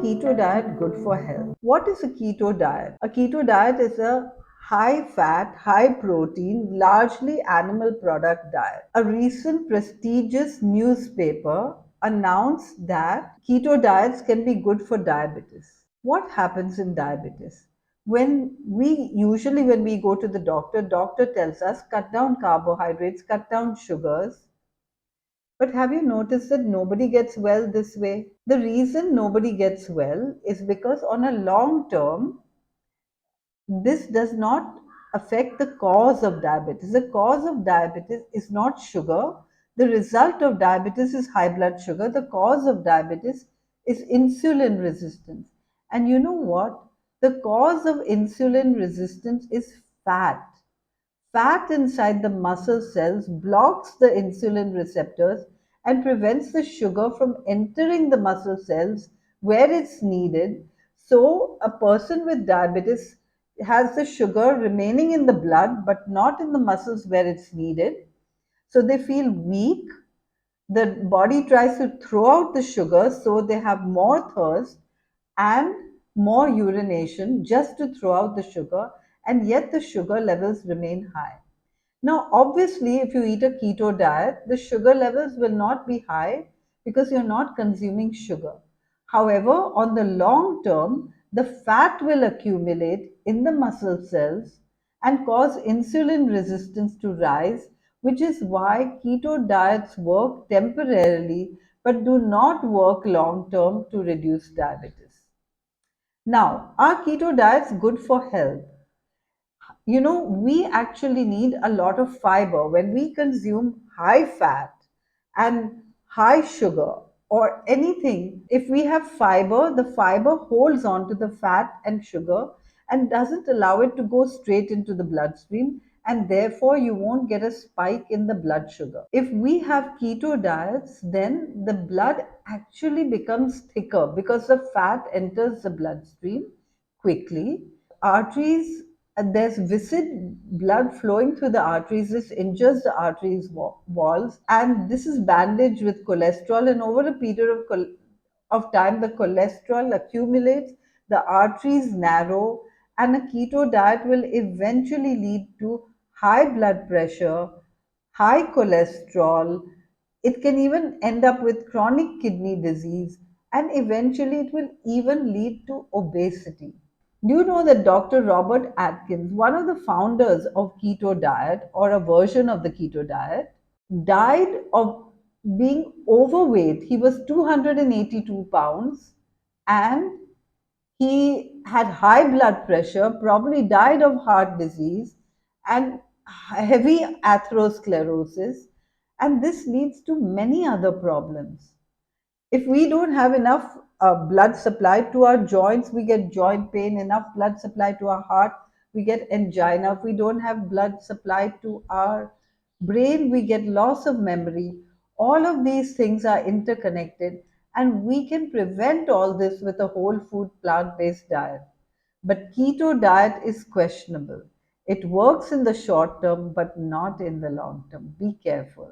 keto diet good for health? What is a keto diet? A keto diet is a high fat, high protein, largely animal product diet. A recent prestigious newspaper announced that keto diets can be good for diabetes. What happens in diabetes? When we go to the doctor tells us cut down carbohydrates, cut down sugars. But have you noticed that nobody gets well this way? The reason nobody gets well is because on a long term, this does not affect the cause of diabetes. The cause of diabetes is not sugar. The result of diabetes is high blood sugar. The cause of diabetes is insulin resistance. And you know what? The cause of insulin resistance is fat. Fat inside the muscle cells blocks the insulin receptors and prevents the sugar from entering the muscle cells where it's needed. So, a person with diabetes has the sugar remaining in the blood but not in the muscles where it's needed. So, they feel weak. The body tries to throw out the sugar, so they have more thirst and more urination just to throw out the sugar, and yet the sugar levels remain high. Now, obviously, if you eat a keto diet, the sugar levels will not be high because you're not consuming sugar. However, on the long term, the fat will accumulate in the muscle cells and cause insulin resistance to rise, which is why keto diets work temporarily but do not work long term to reduce diabetes. Now, are keto diets good for health? We actually need a lot of fiber. When we consume high fat and high sugar or anything, if we have fiber, the fiber holds on to the fat and sugar and doesn't allow it to go straight into the bloodstream, and therefore you won't get a spike in the blood sugar. If we have keto diets, then the blood actually becomes thicker because the fat enters the bloodstream quickly. Arteries, there's viscid blood flowing through the arteries. This injures the arteries walls, and this is bandaged with cholesterol. And over a period of time, the cholesterol accumulates, the arteries narrow, and a keto diet will eventually lead to high blood pressure, high cholesterol. It can even end up with chronic kidney disease, and eventually it will even lead to obesity. Do you know that Dr. Robert Atkins, one of the founders of keto diet or a version of the keto diet, died of being overweight? He was 282 pounds and he had high blood pressure, probably died of heart disease and heavy atherosclerosis. And this leads to many other problems. If we don't have enough blood supply to our joints, we get joint pain. Enough blood supply to our heart, we get angina. If we don't have blood supply to our brain, we get loss of memory. All of these things are interconnected, and we can prevent all this with a whole food plant based diet. But keto diet is questionable. It works in the short term but not in the long term. Be careful.